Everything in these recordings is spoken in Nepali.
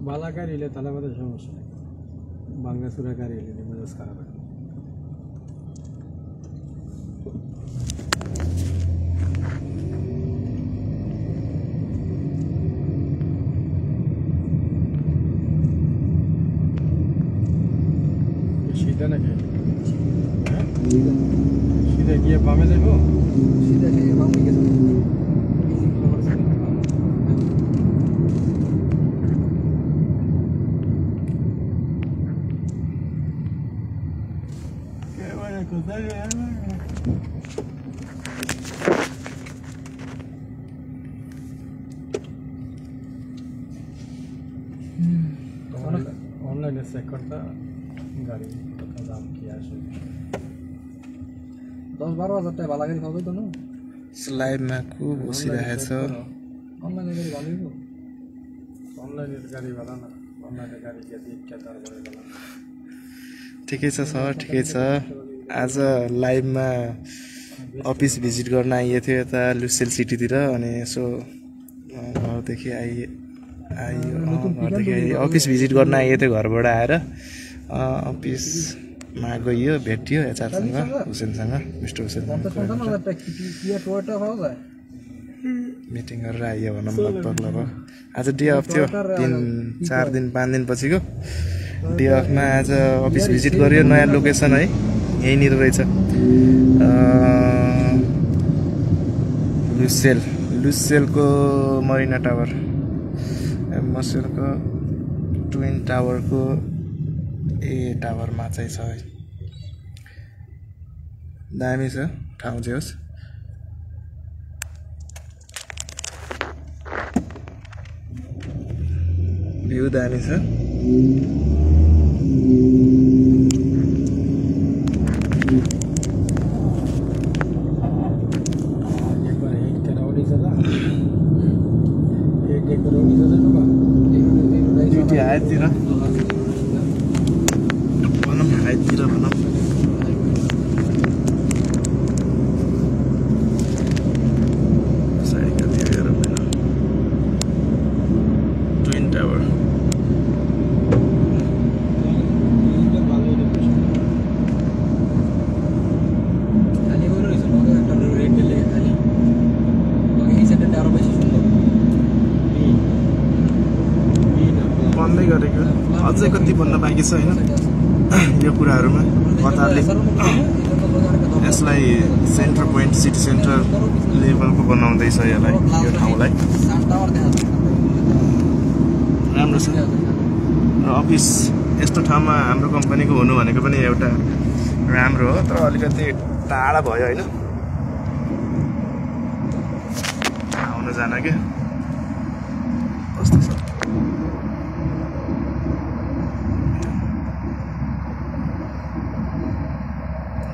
বালা গাড়ি হলে তাহলে আমাদের সমস্যা নেই, বাংলা চূড়া গাড়ি হলে মেজাজ খারাপ হয়। সিধা নাকি? হ্যাঁ সিধা গিয়ে বামে যাবো, সিধা গিয়ে বামে গেছে। অনলাইনে চেক করতে গাড়ি কত দাম কি আসে। 10-12 হাজার টাকা ভালো গাড়ি পাবে তো না। स्लाइडमा खूब बसिरहेछ। অনলাইনে গাড়ি ভালোই हो। অনলাইনের গাড়ি ভালো না, অনলাইনের गाडी के दिन के दर बढेको होला। ठिकै छ सर, ठिकै छ। आज लाइभमा अफिस भिजिट गर्न आइएको थियो यता लुसेल सिटीतिर, अनि यसो घरदेखि घरदेखि अफिस भिजिट गर्न आइएको थियो। घरबाट आएर अफिसमा गइयो, भेटियो एचआरसँग, हुसेनसँग, मिस्टर हुसेनसँग मिटिङ गरेर आइयो भनौँ। लगभग आज डे अफ थियो, 3-4 दिन 5 दिन पछिको डे अफमा आज अफिस भिजिट गर्यो। नयाँ लोकेसन है, यहीँनिर रहेछ लुसेलको मरिना टावर, मसेलको ट्विन टावरको टावरमा चाहिँ छ है। दामी छ ठाउँ चाहिँ होस्। भ्यू दामी छ। हाइटतिर भनौँ, हाइटतिर भनौँ। ट्विन टावर बन्दै गरेको, अझै कति बन्न बाँकी छ होइन यो कुराहरूमा। कतारले यसलाई सेन्टर पोइन्ट, सिटी सेन्टर लेभलको बनाउँदैछ यसलाई, यो ठाउँलाई। राम्रो छ र अफिस यस्तो ठाउँमा हाम्रो कम्पनीको हुनु भनेको पनि एउटा राम्रो हो, तर अलिकति टाढा भयो होइन आउन जान। के कस्तो छ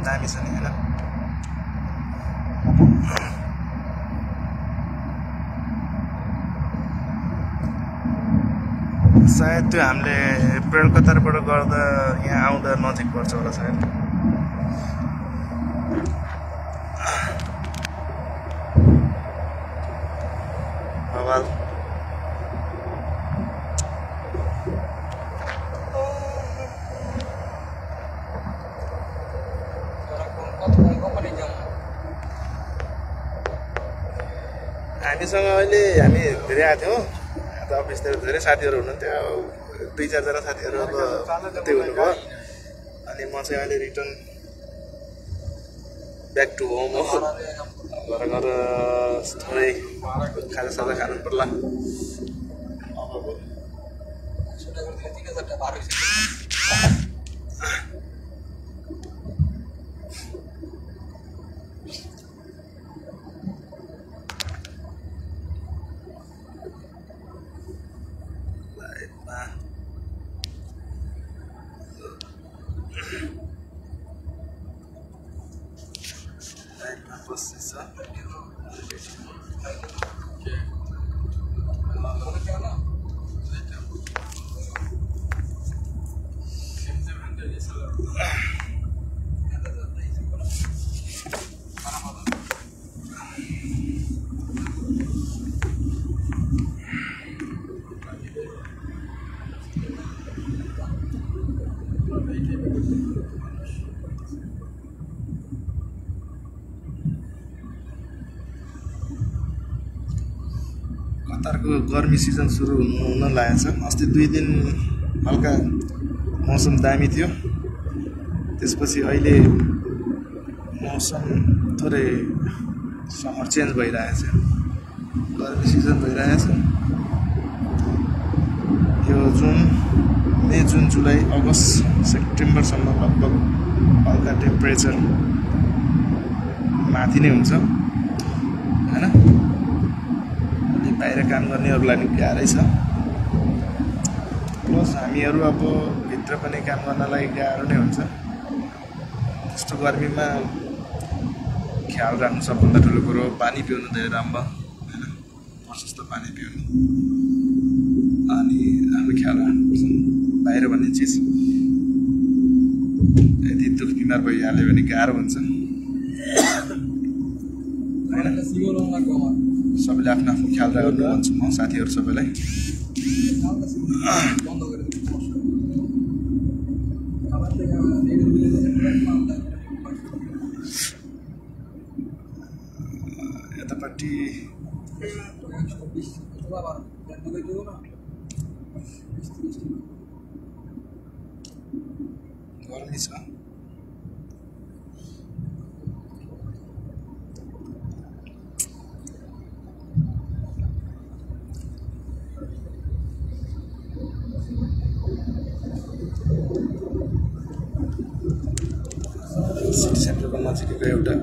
दामी छ नि होइन। सायद त्यो हामीले अप्रिल कतारबाट गर्दा यहाँ आउँदा नजिक पर्छ होला सायद। बवाल हामीसँग अहिले हामी धेरै आएको थियौँ अफिसतिर, धेरै साथीहरू हुनुहुन्थ्यो। 2-4 जना साथीहरू अब त्यही हुनुभयो। अनि म चाहिँ अहिले रिटर्न ब्याक टु होम हो। घर घर थोरै खाजासाजा खानु पर्ला। कतारको गर्मी सिजन सुरु हुन लागेको छ। अस्ति 2 दिन हल्का मौसम दामी थियो, त्यसपछि अहिले मौसम थोरै समर चेन्ज भइरहेछ, गर्मी सिजन भइरहेछ। यो मे जुन जुलाई अगस्त सेप्टेम्बरसम्म लगभग हल्का टेम्परेचर माथि नै हुन्छ हैन। अनि बाहिर काम गर्नेहरूलाई नि गाह्रै छ, प्लस हामीहरू अब भित्र पनि काम गर्नलाई गाह्रो नै हुन्छ। त्यस्तो गर्मीमा ख्याल राख्नु सबभन्दा ठुलो कुरो पानी पिउनु धेरै राम्रो हैन, प्रशस्त पानी पिउनु अनि आफ्नो ख्याल राख्नुपर्छ। बाहिर भन्ने चिज यदि दुख बिमार भइहाल्यो भने गाह्रो हुन्छ हैन। सबैले आफ्नो आफ्नो ख्याल राख्नु भन्छु म साथीहरू सबैलाई। यतापट्टि गर्मी छ। सिटी सेन्टरको नजिकैको एउटा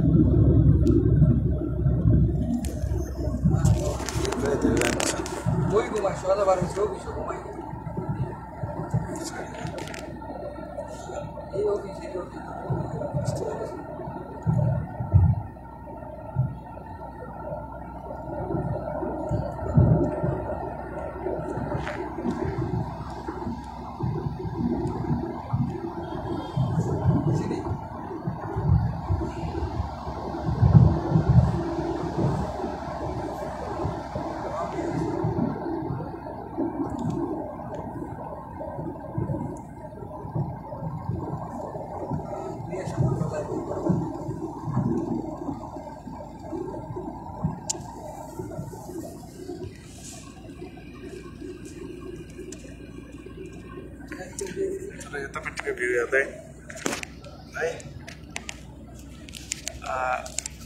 यतापट्टिको भ्यू हेर्दै है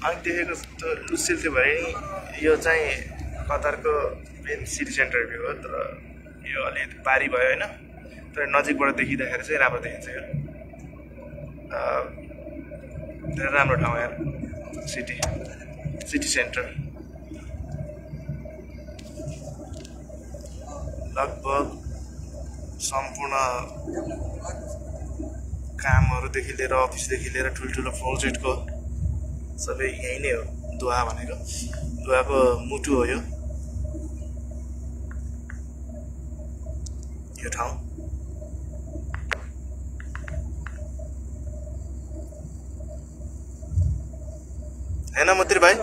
अनि देखेको त लुसिल थियो भने यो चाहिँ कतारको मेन सिटी सेन्टर भ्यू हो, तर यो अलिकति पारी भयो होइन। तर नजिकबाट देखिँदाखेरि चाहिँ राम्रो देखिन्छ। यो धेरै राम्रो ठाउँ यार सिटी सेन्टर। लगभग सम्पूर्ण कामहरूदेखि लिएर अफिसदेखि लिएर ठुल्ठुलो प्रोजेक्टको सबै यहीँ नै हो। दोहा भनेको दोहाको मुटु हो यो ठाउँ। हैन मतिर भाइ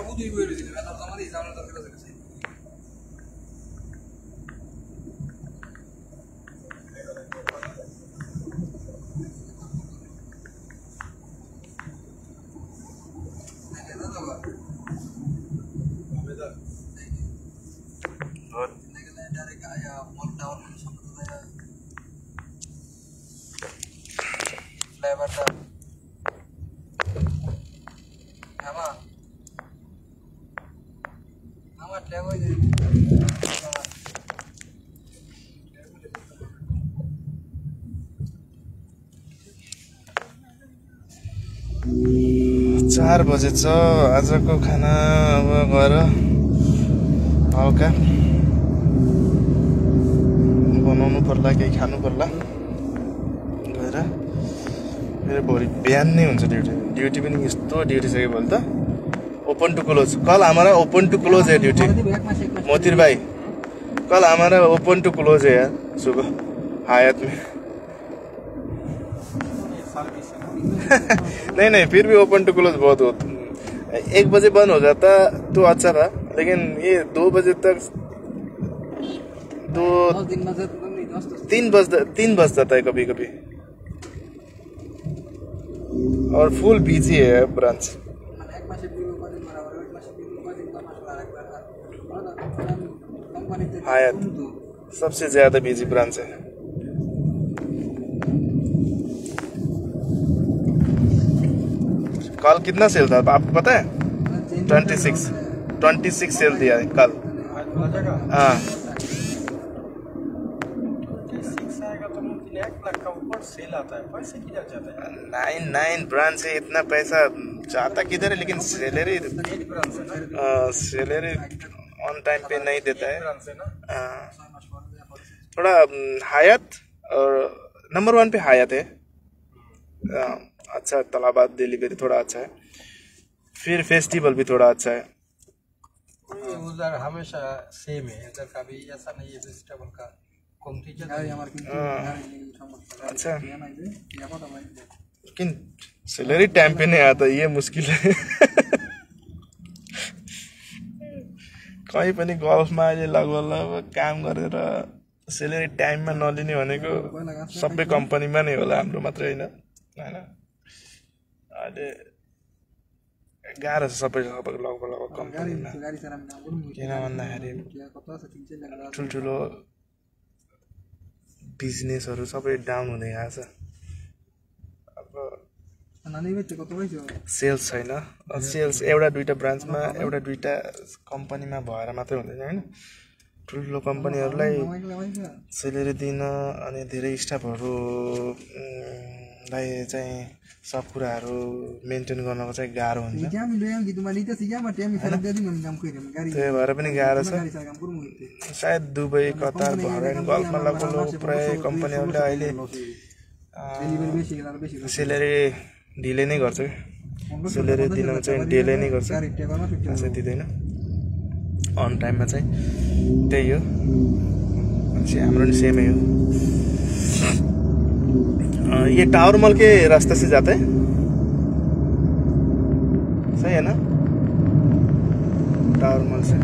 चार बजेछ। आजको खाना अब गएर हल्का बनाउनु पर्ला, केही खानु पर्ला गएर। फेरि भोलि बिहान नै हुन्छ ड्युटी पनि यस्तो ड्युटी छ कि भोलि त ओपन टू क्लोज। कल हमारा ओपन टू क्लोज है ड्यूटी मोतिर भाई, कल हमारा ओपन टू क्लोज है यार सुबह हायत में। नहीं फिर भी ओपन टू क्लोज बहुत हो। 1 बजे बंद हो जाता तो अच्छा था, लेकिन ये 2 बजे तक 3 बज जाता है कभी कभी, और फुल बिजी है ब्रांच। कंपनी तो हायत सबसे ज्यादा बिजी ब्रांच है। कल कितना सेल था आपको पता है? 26 सेल दिया है कल। हाँ 26 आएगा तो मुमकिन 1 लाख का ऊपर सेल आता है। पैसे किधर जाता है? 9 ब्रांच है, इतना पैसा जाता किधर है? लेकिन सैलरी ऑन टाइम पे नहीं देता है। थोड़ा हायत और नंबर 1 पे हायत है। अच्छा तलाबात डिलीवरी थोड़ा अच्छा है, फिर फेस्टिवल भी थोड़ा अच्छा है। उधर हमेशा सेम है, इधर का भी ऐसा नहीं है फेस्टिवल का कम थी अच्छा लेकिन सैलरी टाइम पे नहीं आता, ये मुश्किल है। कहीँ पनि गल्फमा अहिले लगभग काम गरेर सैलरी टाइममा नलिने भनेको सबै कम्पनीमा नै होला, हाम्रो मात्रै होइन होइन। अहिले गाह्रो छ सबै लगभग कम्पनीमा, किन भन्दाखेरि ठुल्ठुलो बिजनेसहरू सबै डाउन हुँदै गएको छ। अब सेल्स छैन, सेल्स एउटा दुईटा ब्रान्चमा एउटा दुईटा कम्पनीमा भएर मात्रै हुँदैन होइन। ठुल्ठुलो कम्पनीहरूलाई सेलेरी दिन अनि धेरै स्टाफहरूलाई चाहिँ सब कुराहरू मेन्टेन गर्नको चाहिँ गाह्रो हुन्छ। त्यही भएर पनि गाह्रो छ। सायद दुबई कतार बहरेन गल्फमा लगभग प्राय कम्पनीहरूले अहिले सेलेरी ढिलै नै गर्छ, सेलेरी दिन चाहिँ ढिलै नै गर्छ, पैसा दिँदैन अन टाइममा चाहिँ। त्यही हो, हाम्रो नि सेमै हो। ये टावर मॉल के रास्ते से जाते हैं, सही है ना? टावर मॉल से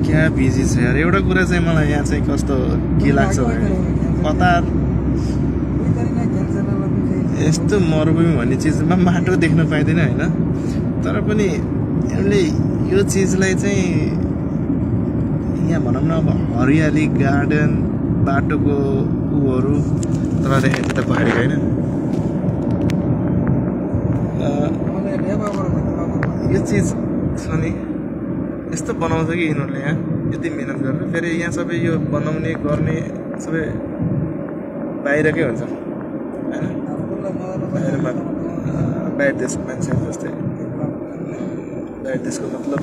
क्या बिजी छ यार। एउटा कुरा चाहिँ मलाई यहाँ चाहिँ कस्तो के लाग्छ भने कतार यस्तो मरुभूमि भन्ने चिजमा माटो देख्न पाइँदैन होइन, तर पनि यसले यो चिजलाई चाहिँ यहाँ भनौँ न अब हरियाली गार्डन बाटोको उहरू तर देखेको त भएरै होइन। यो चिज छ नि यस्तो बनाउँछ कि यिनीहरूले यहाँ यति मिहिनेत गरेर, फेरि यहाँ सबै यो बनाउने गर्ने सबै बाहिरकै हुन्छ होइन, बाहिर देशको मान्छेहरू जस्तै। बाहिर देशको मतलब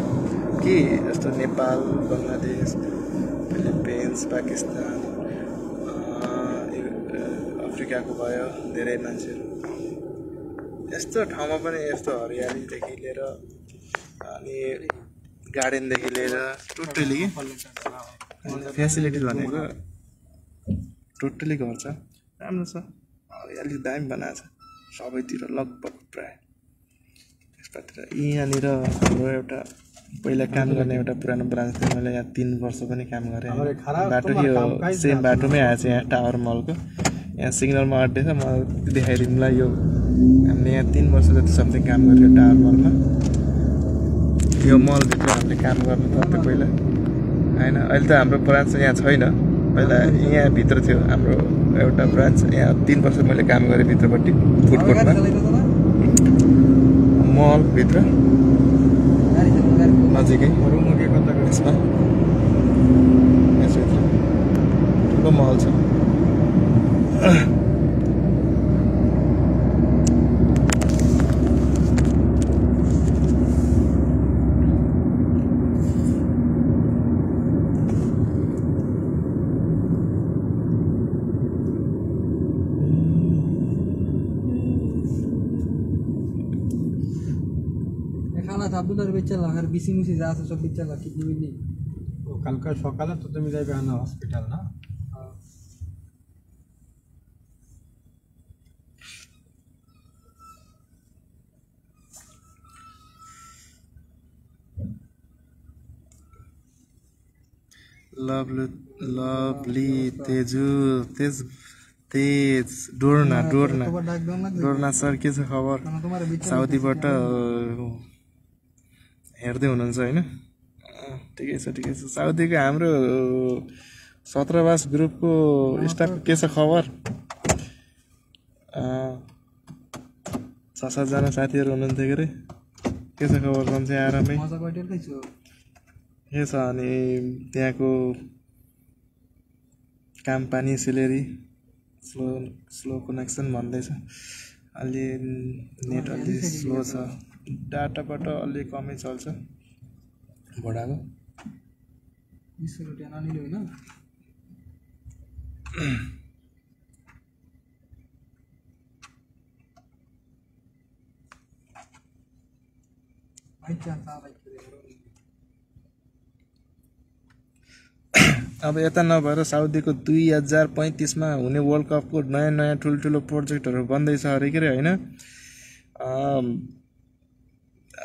के जस्तो नेपाल बङ्गलादेश फिलिपिन्स पाकिस्तान अफ्रिकाको भयो धेरै मान्छेहरू। यस्तो ठाउँमा पनि यस्तो हरियालीदेखि लिएर अनि गार्डनदेखि लिएर टोटली के फेसिलिटिज भनेको टोटली गर्छ, राम्रो छ। हरियाली दामी बनाएको छ सबैतिर लगभग प्राय। त्यसपछि यहाँनिर हाम्रो एउटा पहिला काम गर्ने एउटा पुरानो ब्रान्च थियो, मैले यहाँ 3 वर्ष पनि काम गरेँ। बाटो यो सेम बाटोमै आएछ यहाँ टावर मलको, यहाँ सिग्नलमा अड्डे छ। म देखाइदिउँला, यो हामीले यहाँ 3 वर्ष जति समथिङ काम गरेको टावर मलमा। यो मलभित्र हामीले काम गर्नु पर्थ्यो पहिला, हैन अहिले त हाम्रो ब्रान्च यहाँ छैन पहिला यहाँ भित्र थियो हाम्रो एउटा ब्रान्च यहाँ 3 वर्ष मैले काम गरेँ भित्रपट्टि फुड कोर्टमा मल भित्र नजिकै यसमा यसभित्र ठुलो मल छ আপনার বেচালা আর বিসি মিসি যা আছে সব বেচালা কিডনি মিডনি ও কালকে সকালে তো তুমি যাইবে না হসপিটাল না lovely तेज डोर्ना सर के छ खबर साउदीबाट हेर्दै हुनुहुन्छ हैन ठिकै छ साउदीको हाम्रो 17 वास ग्रुपको स्टाफ के छ खबर 6-7 जना साथीहरु हुनुहुन्थ्यो के रे के छ खबर सन्चै आरामै मजा गरिरहेकै छु के छ अनि त्यहाँको काम पानी सेलेरी स्लो कनेक्सन भन्दैछ अलि नेट अलि स्लो छ डाटाबाट अलि कमै चल्छ भडाको 20 रुपैयाँ नानीले हैन अब यता नभएर साउदीको 2035 मा हुने वर्ल्ड कपको नयाँ ठुलठुलो प्रोजेक्टहरु बन्दैछ अरे के रे हैन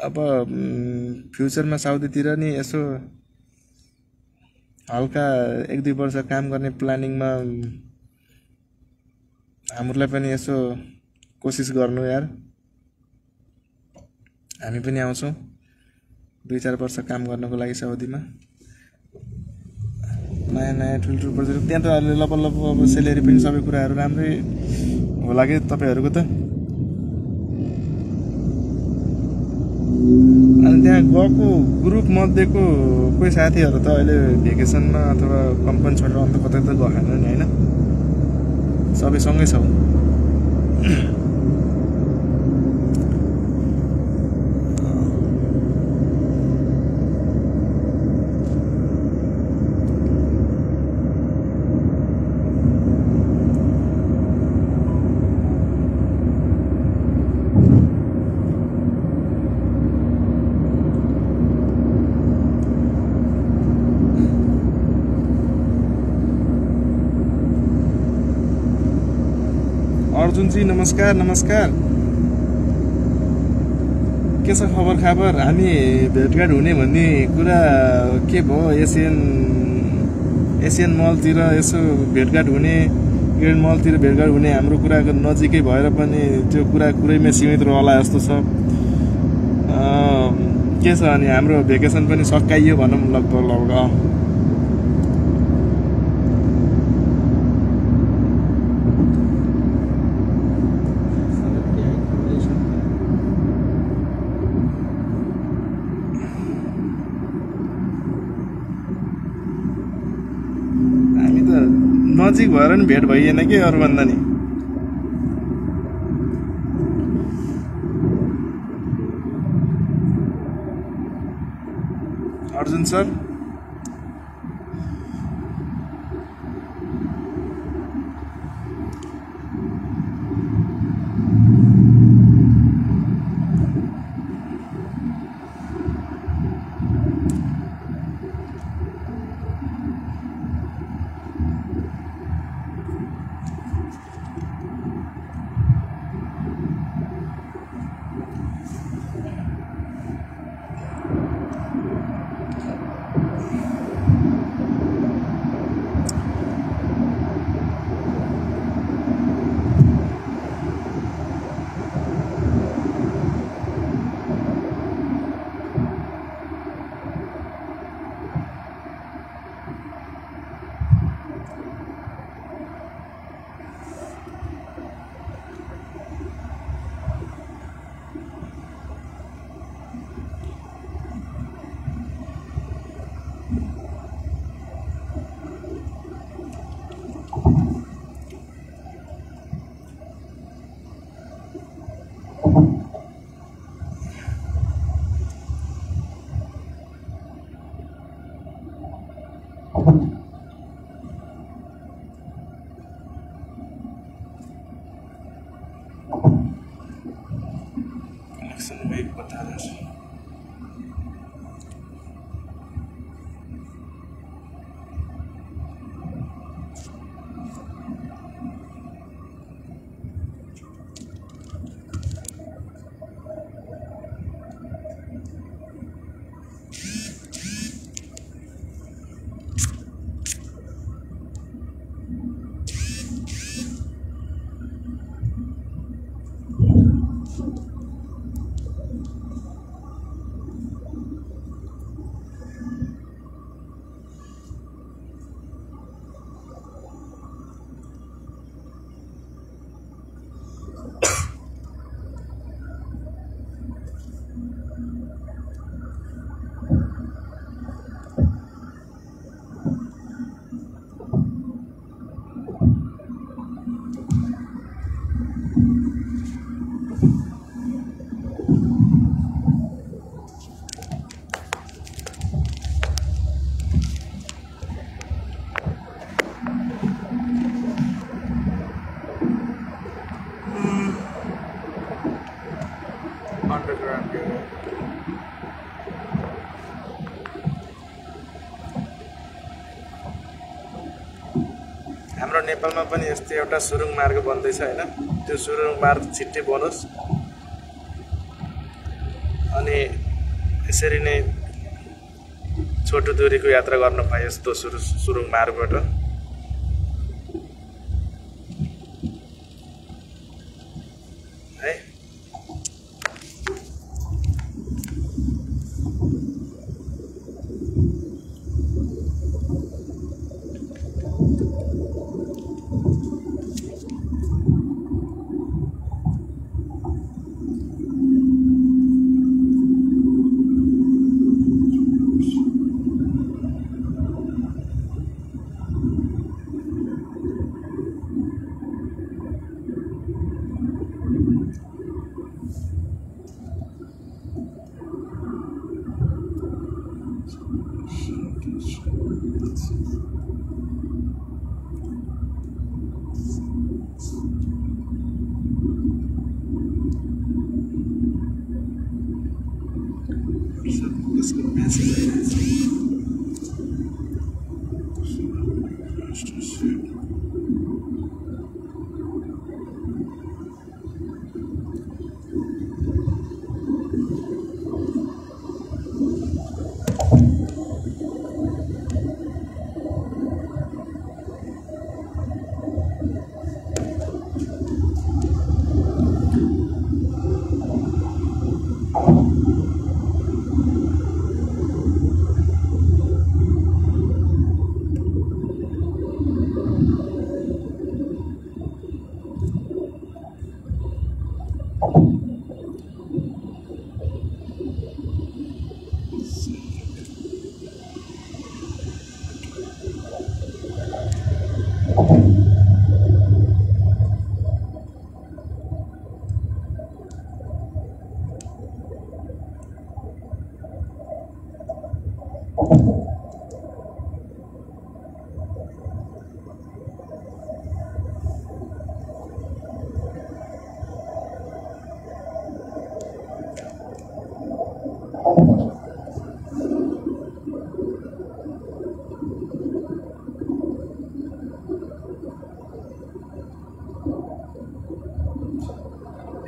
अब फ्युचरमा साउदीतिर नि यसो हल्का 1-2 वर्ष काम गर्ने प्लानिङमा हामीलाई पनि यसो कोसिस गर्नु यार हामी पनि आउँछौं 2-4 वर्ष काम गर्नको लागि साउदीमा नयाँ ठुलठुलो प्रोजेक्ट त्यहाँ त अलि लपलप अब सेलेरी पनि सबै कुराहरु राम्रै होला के तपाईहरुको त अनि त्यहाँ गएको ग्रुप मध्येको कोही साथीहरु त अहिले भेकेसनमा अथवा कम्पनी छोडेर अन्त कतै त गएन नि हैन सबै सँगै छौ अर्जुन जी नमस्कार के छ खबर हामी भेटघाट हुने भन्ने कुरा के भयो एशियन मलतिर यसो भेटघाट हुने ग्रेन्ड मलतिर भेटघाट हुने हाम्रो कुराको नजिकै भएर पनि त्यो कुरैमै सीमित रहला जस्तो छ के छ अनि हाम्रो भेकेसन पनि सकाइयो भनौं लगभग नजिक भएर नि भेट भइएन के अरु भन्दा नि अर्जुन सर सुरुङमै बताएर छ underground area. हाम्रो नेपालमा पनि यस्तै एउटा सुरुङ मार्ग बन्दैछ हैन त्यो सुरुङ मार्ग छिट्टै बनोस् अनि यसरी नै छोटो दूरीको यात्रा गर्न पाए यस्तो सुरुङ मार्गबाट है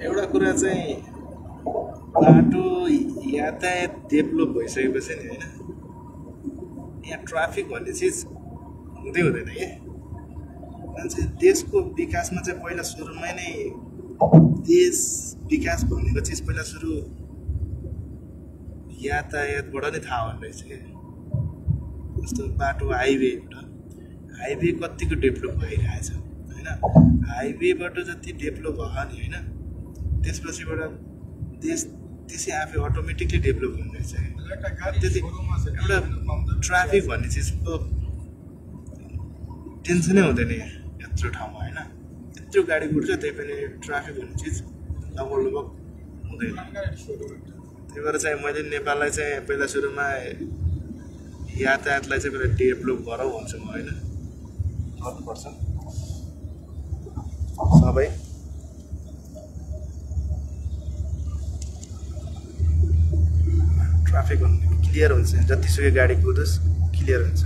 एउटा कुरा चाहिँ बाटो यातायात डेभलप भइसकेपछि नि हैन यहाँ ट्राफिक भन्ने चिज हुँदै हुँदैन के मान्छे देशको विकासमा चाहिँ पहिला सुरुमै नै देश विकास भनेको चिज पहिला सुरु यातायातबाट नै थाहा हुने रहेछ के जस्तो बाटो हाइवे कतिको डेभलप भइरहेछ हैन हाइवेबाट जति डेभलप भयो नि हैन त्यसपछिबाट देश त्यसै आफै अटोमेटिकली डेभलप हुने रहेछ एउटा ट्राफिक भन्ने चिजको टेन्सनै हुँदैन यत्रो ठाउँमा हैन यत्रो गाडी कुद्छ त्यही पनि ट्राफिक भन्ने चिज लगभग हुँदैन त्यही भएर चाहिँ मैले नेपाललाई चाहिँ पहिला सुरुमा यातायातलाई चाहिँ पहिला डेभलप गरौँ भन्छु म हैन गर्नुपर्छ सबै ट्राफिक क्लियर हुन्छ, जतिसुकै गाडी कुदोस् क्लियर हुन्छ।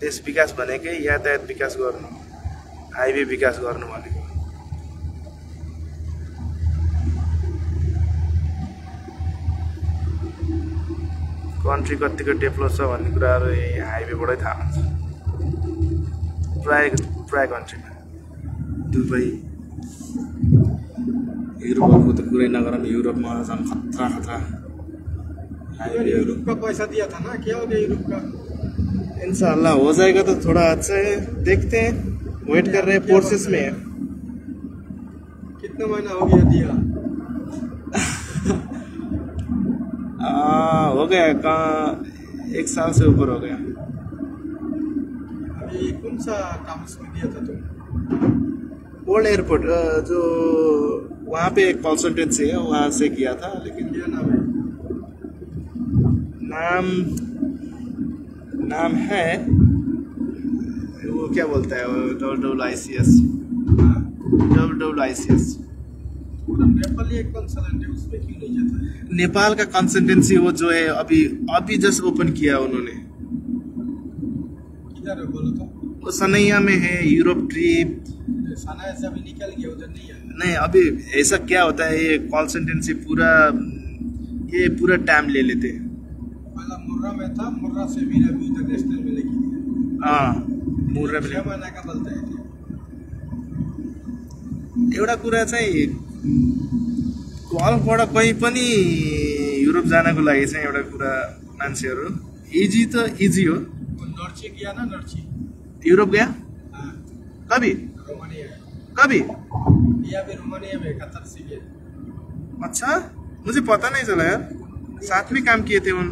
देश विकास भनेकै यातायात विकास गर्नु, हाइवे विकास गर्नु भनेको। कन्ट्री कतिको डेभलप छ भन्ने कुराहरू यही हाइवेबाटै थाहा हुन्छ। प्राय कन्ट्रीमा दुबई, युरोपको त कुरै नगरौँ, युरोपमा झन् खतरा हाईवे। यूरोप का पैसा दिया था ना, क्या हो गया यूरोप का? इंशाल्लाह हो जाएगा, तो थोड़ा अच्छा है, देखते हैं, वेट कर रहे हैं, प्रोसेस में है। कितना महीना हो गया दिया? हो गया, कहाँ 1 साल से ऊपर हो गया। अभी कौन सा टाउन्स में दिया था तुम? ओल्ड एयरपोर्ट, जो वहाँ पे एक कंसल्टेंसी है, वहाँ से किया था। लेकिन क्या नाम है? नाम है वो क्या बोलता है, ICS। नेपाली एक कंसल्टेंट है, उसमें क्यों नहीं जाता? नेपाल का कंसल्टेंसी वो जो है अभी जस्ट ओपन किया उन्होंने। किधर है बोलो तो? वो सनैया में है, यूरोप ट्रिप। सनाया से अभी निकल गया, उधर नहीं है। नहीं, अभी ऐसा क्या होता है, ये कंसल्टेंसी पूरा टाइम ले लेते हैं। पहला मुर्रा में था, मुर्रा से भी अभी इंटरनेशनल में लेके गया। हाँ, मुर्रा में 6 महीना का बोलते हैं। एउटा कुरा चाहिँ कलबाट कहीँ पनि युरोप जानको लागि चाहिँ एउटा कुरा मान्छेहरू इजी त इजी हो। नर्ची गया ना, नर्ची यूरोप गया? हाँ, कभी? रोमानिया। कभी? या भी रोमानिया में, कतर से गया। अच्छा, मुझे पता नहीं चला यार, साथ में काम किए थे उन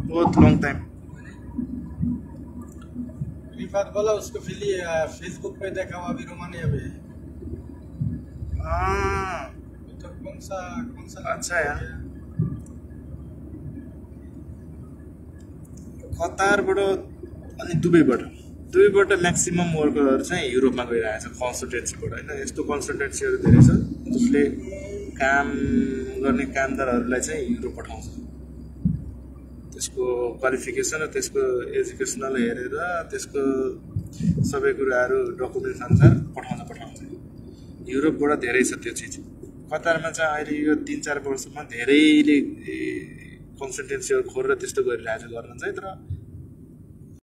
बहुत लॉन्ग टाइम। रिफात बोला उसको फेसबुक पे देखा, वो अभी रोमानिया में है। हाँ, तो कौन सा अच्छा यार। कतारबाट अनि दुबईबाट म्याक्सिमम वर्करहरू चाहिँ युरोपमा गइरहेछ कन्सल्टेन्सीबाट होइन। यस्तो कन्सल्टेन्सीहरू धेरै छ जसले काम गर्ने कामदारहरूलाई चाहिँ युरोप पठाउँछ। त्यसको क्वालिफिकेसन र त्यसको एजुकेसनल हेरेर त्यसको सबै कुराहरू डकुमेन्ट्स अनुसार पठाउँछ। युरोपबाट धेरै छ त्यो चिज। कतारमा चाहिँ अहिले यो 3-4 वर्षमा धेरैले कन्सल्टेन्सीहरू खोलेर त्यस्तो गरिरहेछ गर्न चाहिँ। तर